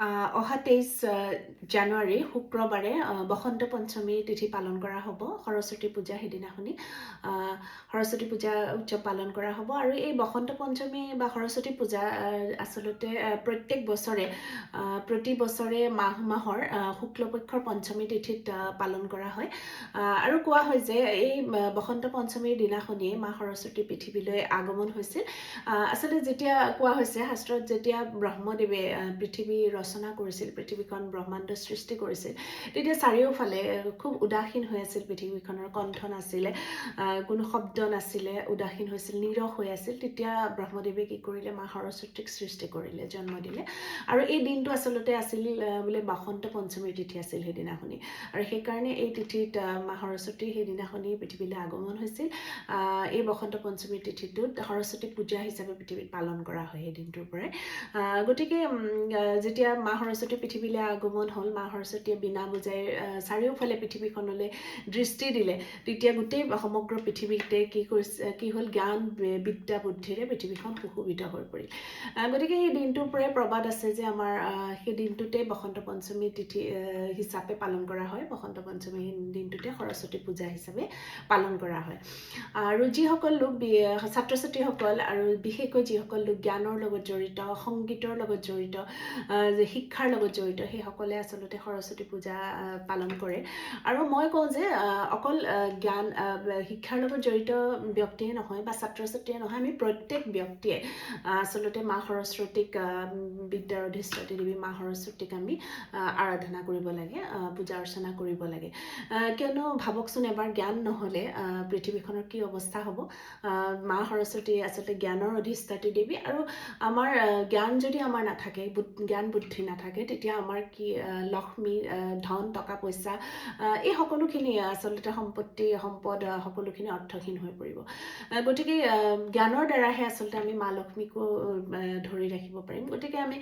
অহা 23 জানুৱাৰী শুক্ৰবাৰে বসন্ত পঞ্চমী তিথি পালন কৰা হ'ব। সৰস্বতী পূজা সেইদিনাখনি সৰস্বতী পূজা উৎসৱ পালন কৰা হ'ব। আৰু এই বসন্ত পঞ্চমী বা সৰস্বতী পূজা আচলতে প্ৰত্যেক বছৰে প্ৰতি বছৰে মাহৰ শুক্লপক্ষৰ পঞ্চমী তিথিত পালন কৰা হয়। আৰু কোৱা হয় যে এই বসন্ত পঞ্চমীৰ দিনাখনিয়ে মা সৰস্বতী পৃথিৱীলৈ আগমন হৈছিল। আচলতে যেতিয়া কোৱা হৈছে শাস্ত্ৰত, যেতিয়া ব্ৰহ্মদেৱে পৃথিৱী ৰচনা কৰিছিল, পৃথিৱীখন ব্ৰহ্মাণ্ড সৃষ্টি কৰিছিল, তেতিয়া চাৰিওফালে খুব উদাসীন হৈ আছিল। পৃথিৱীখনৰ কণ্ঠ নাছিলে, কোনো শব্দ নাছিলে, উদাসীন হৈছিল, নীৰৱ হৈ আছিল। তেতিয়া ব্ৰহ্মদেৱে কি কৰিলে, মা সৰস্বতীক সৃষ্টি কৰিলে, জন্ম দিলে। আৰু এই দিনটো আচলতে আছিল বোলে বসন্ত পঞ্চমীৰ তিথি আছিল সেইদিনাখনি। আৰু সেইকাৰণে এই তিথিত মা সৰস্বতী সেইদিনাখনি পৃথিৱীলৈ আগমন হৈছিল। এই বসন্ত পঞ্চমীৰ তিথিটোত সৰস্বতী পূজা হিচাপে পৃথিৱীত পালন কৰা হয় সেই দিনটোৰ পৰাই। গতিকে যেতিয়া মা সৰস্বতী পৃথিৱীলৈ আগমন হ'ল, মা সৰস্বতীয়ে বীণা বজাই চাৰিওফালে পৃথিৱীখনলৈ দৃষ্টি দিলে, তেতিয়া গোটেই সমগ্ৰ পৃথিৱীতে কি হ'ল, জ্ঞান বিদ্যা বুদ্ধিৰে পৃথিৱীখন সুশোভিত হৈ পৰিল। গতিকে এই দিনটোৰ পৰাই প্ৰবাদ আছে যে আমাৰ সেই দিনটোতে বসন্ত পঞ্চমী তিথি হিচাপে পালন কৰা হয়। বসন্ত পঞ্চমী দিনটোতে সৰস্বতী পূজা হিচাপে পালন কৰা হয়। আৰু যিসকল লোক ছাত্ৰ ছাত্ৰীসকল, আৰু বিশেষকৈ যিসকল লোক জ্ঞানৰ লগত জড়িত, সংগীতৰ লগত জড়িত, শিক্ষাৰ লগত জড়িত, সেইসকলে আচলতে সৰস্বতী পূজা পালন কৰে। আৰু মই কওঁ যে অকল জ্ঞান শিক্ষাৰ লগত জড়িত ব্যক্তিয়ে নহয় বা ছাত্ৰ ছাত্ৰীয়ে নহয়, আমি প্ৰত্যেক ব্যক্তিয়ে আচলতে মা সৰস্বতীক, বিদ্যাৰ অধিষ্ঠাত্ৰী দেৱী মা সৰস্বতীক আমি আৰাধনা কৰিব লাগে, পূজা অৰ্চনা কৰিব লাগে। কিয়নো ভাবকচোন, এবাৰ জ্ঞান নহ'লে পৃথিৱীখনৰ কি অৱস্থা হ'ব। মা সৰস্বতী আচলতে জ্ঞানৰ অধিষ্ঠাত্ৰী দেৱী। আৰু আমাৰ জ্ঞান যদি আমাৰ নাথাকে, জ্ঞান বুদ্ধি নাথাকে, তেতিয়া আমাৰ কি লক্ষ্মী, ধন, টকা পইচা, এই সকলোখিনি আচলতে সম্পত্তি সম্পদ সকলোখিনি অৰ্থহীন হৈ পৰিব। গতিকে জ্ঞানৰ দ্বাৰাহে আচলতে আমি মা লক্ষ্মীকো ধৰি ৰাখিব পাৰিম। গতিকে আমি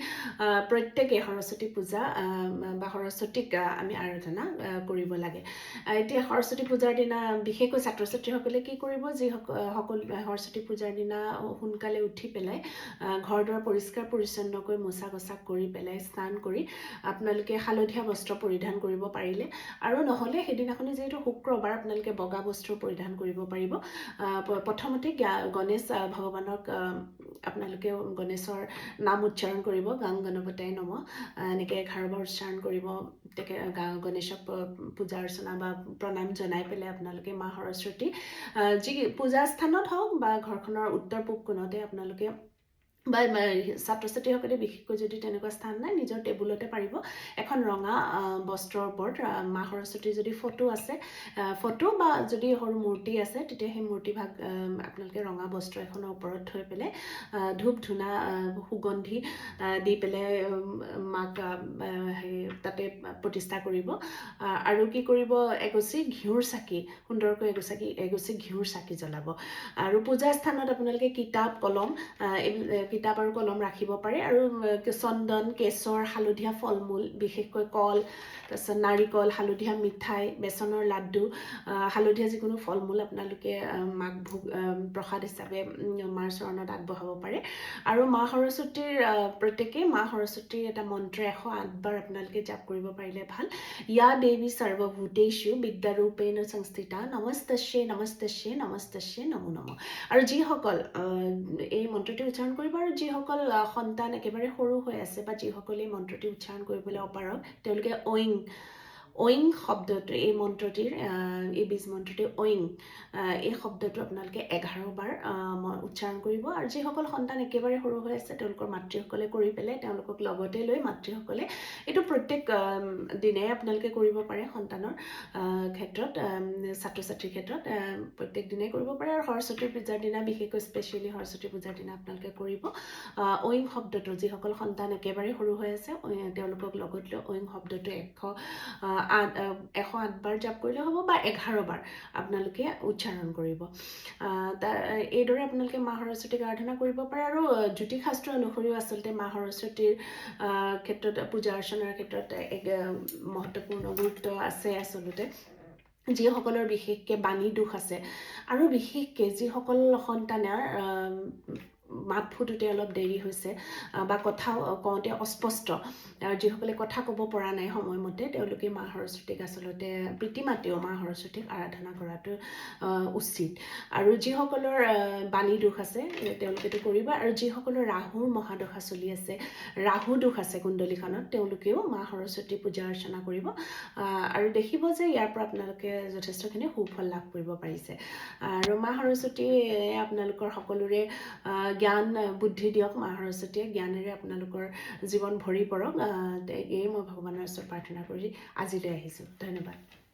প্ৰত্যেকে সৰস্বতী পূজা বা সৰস্বতীক আমি আৰাধনা কৰিব লাগে। এতিয়া সৰস্বতী পূজাৰ দিনা বিশেষকৈ ছাত্ৰ ছাত্ৰীসকলে কি কৰিব, যিসকল সৰস্বতী পূজাৰ দিনা সোনকালে উঠি পেলাই ঘৰ দুৱাৰ পৰিষ্কাৰ পৰিচ্ছন্নকৈ মোচা গছা কৰি পেলাই স্নান কৰি আপোনালোকে হালধীয়া বস্ত্ৰ পৰিধান কৰিব পাৰিলে, আৰু নহ'লে সেইদিনাখনি যিহেতু শুক্ৰবাৰ, আপোনালোকে বগা বস্ত্ৰ পৰিধান কৰিব পাৰিব। প্ৰথমতে গণেশ ভগৱানক আপোনালোকে গণেশৰ নাম উচ্চাৰণ কৰিব, গাং গণপতায় নমঃ, এনেকৈ 11 বাৰ উচ্চাৰণ কৰিব। গণেশক পূজা অৰ্চনা বা প্ৰণাম জনাই পেলাই আপোনালোকে মা সৰস্বতী যি পূজা স্থানত হওক বা ঘৰখনৰ উত্তৰ পূব কোণতে আপোনালোকে, বা ছাত্ৰ ছাত্ৰীসকলে বিশেষকৈ যদি তেনেকুৱা স্থান নাই, নিজৰ টেবুলতে পাৰিব এখন ৰঙা বস্ত্ৰৰ ওপৰত মা সৰস্বতীৰ যদি ফটো আছে, ফটো বা যদি সৰু মূৰ্তি আছে, তেতিয়া সেই মূৰ্তিভাগ আপোনালোকে ৰঙা বস্ত্ৰ এখনৰ ওপৰত থৈ পেলাই ধূপ ধূনা সুগন্ধি দি পেলাই মাক তাতে প্ৰতিষ্ঠা কৰিব। আৰু কি কৰিব, এগছি ঘিউৰ চাকি, সুন্দৰকৈ এগছি ঘিউৰ চাকি জ্বলাব। আৰু পূজা স্থানত আপোনালোকে কিতাপ কলম আৰু কলম ৰাখিব পাৰে। আৰু চন্দন, কেশৰ, হালধীয়া ফল মূল, বিশেষকৈ কল, তাৰপিছত নাৰিকল, হালধীয়া মিঠাই, বেচনৰ লাড্ডু, হালধীয়া যিকোনো ফল মূল আপোনালোকে মাক ভোগ প্ৰসাদ হিচাপে মাৰ চৰণত আগবঢ়াব পাৰে। আৰু মা সৰস্বতীৰ প্ৰত্যেকেই মা সৰস্বতীৰ এটা মন্ত্ৰ 108 বাৰ আপোনালোকে জাপ কৰিব পাৰিলে ভাল। ইয়া দেৱী সৰ্বভূতেষু বিদ্যাৰূপেণ সংস্থিতা নমস্তস্যে নমস্তস্যে নমস্তস্যে নমো নমঃ। আৰু যিসকল এই মন্ত্ৰটি উচ্চাৰণ কৰিব, আৰু যিসকল সন্তান একেবাৰে সৰু হৈ আছে বা যিসকলে এই মন্ত্ৰটি উচ্চাৰণ কৰিবলৈ অপাৰগ, তেওঁলোকে ঐং শব্দটো, এই মন্ত্ৰটিৰ এই বীজ মন্ত্ৰটি ঐং, এই শব্দটো আপোনালোকে 11 বাৰ উচ্চাৰণ কৰিব। আৰু যিসকল সন্তান একেবাৰে সৰু হৈ আছে, তেওঁলোকৰ মাতৃসকলে কৰি পেলাই তেওঁলোকক লগতে লৈ মাতৃসকলে এইটো প্ৰত্যেক দিনে আপোনালোকে কৰিব পাৰে। সন্তানৰ ক্ষেত্ৰত, ছাত্ৰ ছাত্ৰীৰ ক্ষেত্ৰত প্ৰত্যেক দিনে কৰিব পাৰে। আৰু সৰস্বতী পূজাৰ দিনা বিশেষকৈ স্পেচিয়েলি সৰস্বতী পূজাৰ দিনা আপোনালোকে কৰিব ঐং শব্দটো, যিসকল সন্তান একেবাৰে সৰু হৈ আছে তেওঁলোকক লগত লৈ ঐং শব্দটো 108 বাৰ জাপ কৰিলে হ'ব, বা 11 বাৰ আপোনালোকে উচ্চাৰণ কৰিব। এইদৰে আপোনালোকে মা সৰস্বতীক আৰাধনা কৰিব পাৰে। আৰু জ্যোতিষ শাস্ত্ৰ অনুসৰিও আচলতে মা সৰস্বতীৰ ক্ষেত্ৰত, পূজা অৰ্চনাৰ ক্ষেত্ৰত এক মহত্বপূৰ্ণ গুৰুত্ব আছে আচলতে। যিসকলৰ বিশেষকৈ বাণী দোষ আছে, আৰু বিশেষকৈ যিসকল সন্তানৰ মাত ফুটোতে অলপ দেৰি হৈছে বা কথা কওঁতে অস্পষ্ট, আৰু যিসকলে কথা ক'ব পৰা নাই সময়মতে তেওঁলোকে মা সৰস্বতীক আচলতে প্ৰীতি মাতেও মা সৰস্বতীক আৰাধনা কৰাটো উচিত। আৰু যিসকলৰ বাণী দোষ আছে তেওঁলোকেতো কৰিব, আৰু যিসকলৰ ৰাহুৰ মহাদশা চলি আছে, ৰাহু দোষ আছে কুণ্ডলীখনত, তেওঁলোকেও মা সৰস্বতী পূজা অৰ্চনা কৰিব আৰু দেখিব যে ইয়াৰ পৰা আপোনালোকে যথেষ্টখিনি সুফল লাভ কৰিব পাৰিছে। আৰু মা সৰস্বতীয়ে আপোনালোকৰ সকলোৰে জ্ঞান বুদ্ধি দিয়ক, মা সৰস্বতীয়ে জ্ঞানেৰে আপোনালোকৰ জীৱন ভৰি পৰক, এই মই ভগৱানৰ ওচৰত প্ৰাৰ্থনা কৰি আজিলৈ আহিছোঁ। ধন্যবাদ।